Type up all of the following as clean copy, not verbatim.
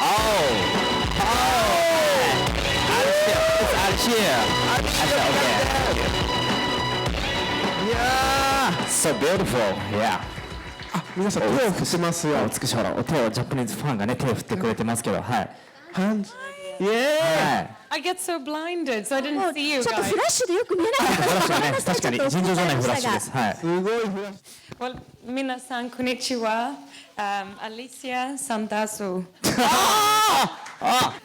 So beautiful, yeah. あ、皆さん手を振ってますよ。美しいほら、お手をジャパニーズファンがね手を振ってくれてますけど、はい。Hands, yeah. I get so blinded, so I didn't see you ちょっと guys. フラッシュでよく見えなかった。フラッシュがね、確かに尋常じゃないフラッシュです。はい。すごいフラッシ Well, 皆さんこんにちは。Alicia Sandasu.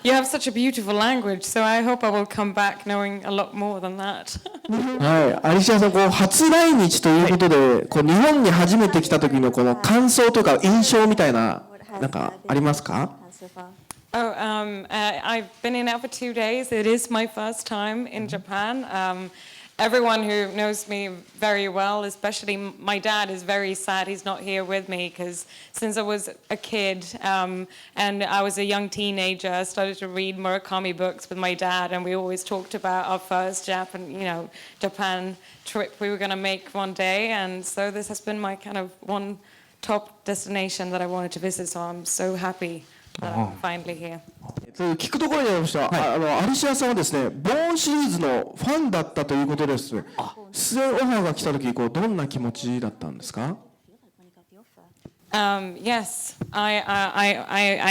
You have such a beautiful language, so I hope I will come back knowing a lot more than that. ュ。はい、アリシアさん、こう初来日ということで、こう日本に初めて来た時のこの感想とか印象みたいな、なんかありますか？ Oh, I've been in now for 2 days. It is my first time in Japan. Everyone who knows me very well, especially my dad, is very sad he's not here with me because since I was a kid and I was a young teenager, I started to read Murakami books with my dad, and we always talked about our first Japan trip we were going to make one day, and so this has been my kind of one top destination that I wanted to visit, so I'm so happy that I'm finally here. 聞くところによりました、アリシアさんはですね、ボーンシリーズのファンだったということです。出演オファーが来た時、こうどんな気持ちだったんですか？ Yes, I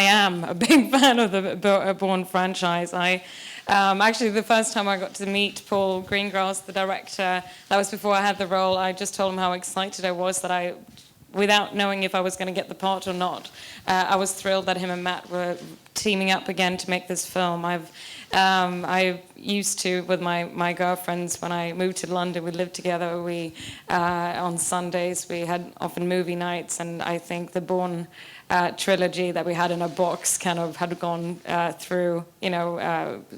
am a big fan of the Bourne franchise. Actually, the first time I got to meet Paul Greengrass, the director, that was before I had the role. I just told him how excited I was that without knowing if I was going to get the part or not, I was thrilled that him and Matt were teaming up again to make this film. I used to, with my girlfriends, when I moved to London, we lived together. We on Sundays we had often movie nights, and I think the Bourne trilogy that we had in a box kind of had gone through,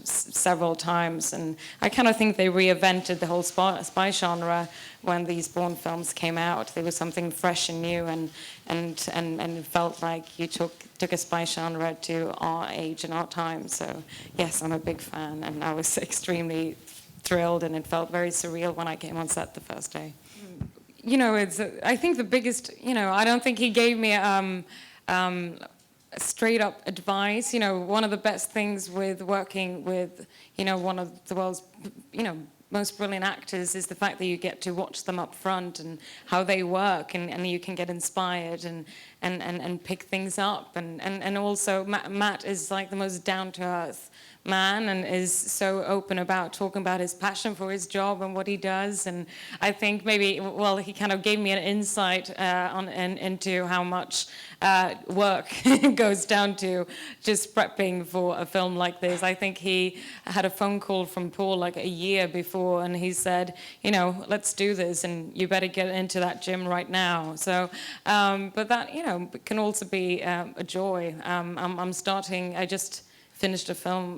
several times, and I kind of think they reinvented the whole spy genre when these Bourne films came out. There was something fresh and new, and it felt like you took a spy genre to our age and our time. So yes, I'm a big fan, and I was extremely thrilled, and it felt very surreal when I came on set the first day. I think the biggest, I don't think he gave me straight up advice. One of the best things with working with, one of the world's, most brilliant actors is the fact that you get to watch them up front and how they work, and you can get inspired and pick things up. And also Matt is like the most down-to-earth man and is so open about talking about his passion for his job and what he does. And I think maybe, he kind of gave me an insight into how much work goes down to just prepping for a film like this. I think he had a phone call from Paul like a year before, and he said, let's do this, and you better get into that gym right now. So, but that, can also be a joy. I just finished a film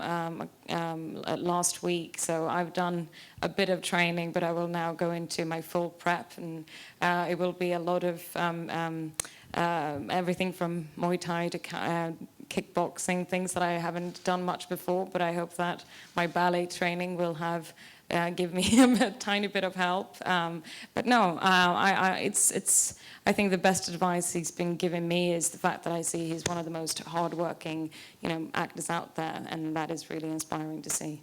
last week, so I've done a bit of training, but I will now go into my full prep, and it will be a lot of everything from Muay Thai to kickboxing, things that I haven't done much before, but I hope that my ballet training will give me a tiny bit of help. But no, I think the best advice he's been giving me is the fact that I see he's one of the most hardworking, actors out there, and that is really inspiring to see.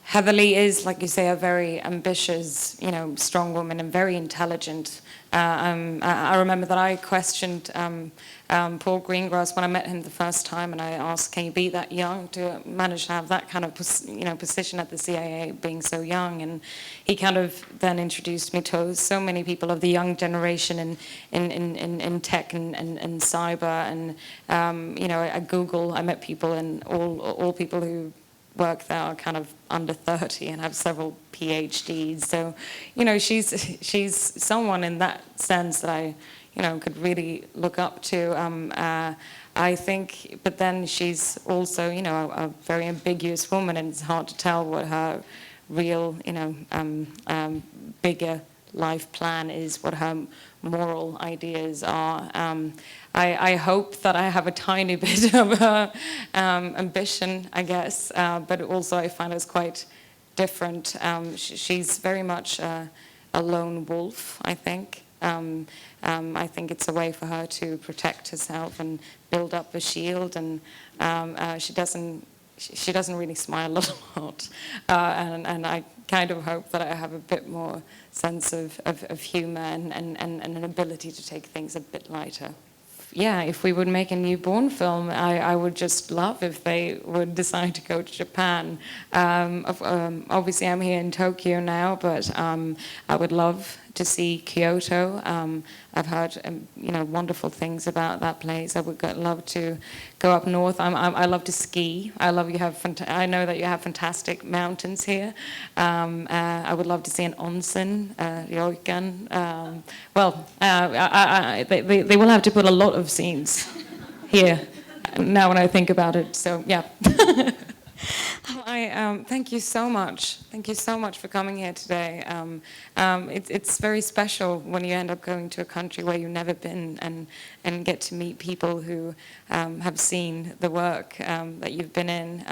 Heather Lee is, like you say, a very ambitious, strong woman and very intelligent. I remember that I questioned Paul Greengrass when I met him the first time, and I asked, can you be that young to manage to have that kind of, position at the CIA, being so young? And he kind of then introduced me to so many people of the young generation in tech and cyber, and at Google I met people, and all people who work there are kind of under 30 and have several PhDs. So, she's someone in that sense that I, could really look up to. I think, but then she's also, a very ambiguous woman, and it's hard to tell what her real, bigger life plan is, what her moral ideas are. I hope that I have a tiny bit of ambition, I guess, but also I find us quite different. She's very much a lone wolf, I think, I think it's a way for her to protect herself and build up a shield, and she doesn't really smile a lot, and I kind of hope that I have a bit more sense of humor and an ability to take things a bit lighter. Yeah, if we would make a new Bourne film, I would just love if they would decide to go to Japan. Obviously, I'm here in Tokyo now, but I would love to see Kyoto. I've heard wonderful things about that place. I would love to go up north. I love to ski. I know that you have fantastic mountains here. I would love to see an onsen, ryokan. They will have to put a lot of scenes here. Now when I think about it, so yeah. Thank you so much. Thank you so much for coming here today. It's very special when you end up going to a country where you've never been and get to meet people who have seen the work that you've been in.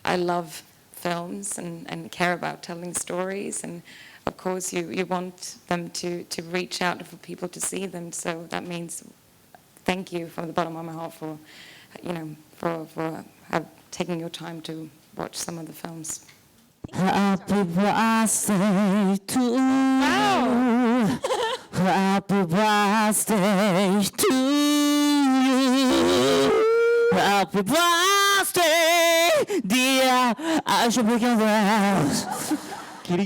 I love films and care about telling stories, and of course you want them to reach out for people to see them. So that means thank you from the bottom of my heart for taking your time to watch some of the films. Happy birthday to you. Happy birthday to you. Happy birthday, dear Alicia Vikander.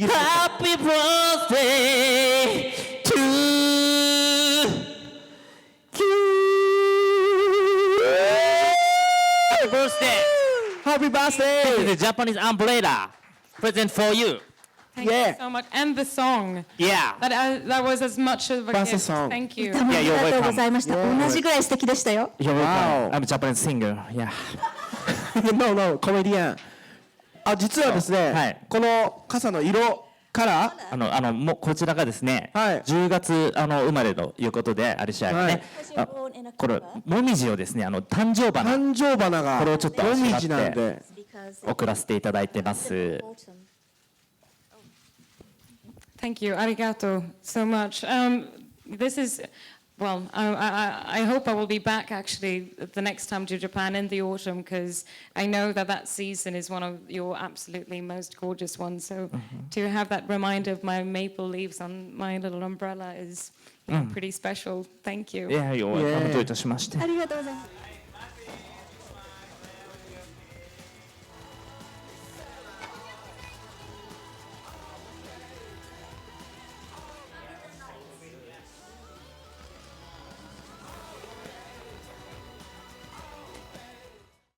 Happy birthday to you. Happy birthday. Happy This is birthday! the Japanese umbrella present for you. Thank you so much. And the song. Yeah. That was as much of a That's a gift. song. Thank you. あり you're がとう welcome. ございました。同じぐらい素敵でしたよ。 You're Wow. welcome. I'm a Japanese singer. Yeah. No, コメディアン。実はですね、はいこの傘の色からもうこちらがですね、はい10月生まれということでアリシアがね、はいこれもみじをですね誕生花誕生花がこれをちょっともみあしらってじなんで。送らせていただいてます。 Thank you. Arigato so much. This is, well, I hope I will be back actually the next time to Japan in the autumn, because I know that season is one of your absolutely most gorgeous ones. So to have that reminder of my maple leaves on my little umbrella is pretty special. Thank you. いや、よう、どういたしまして。ありがとうございます。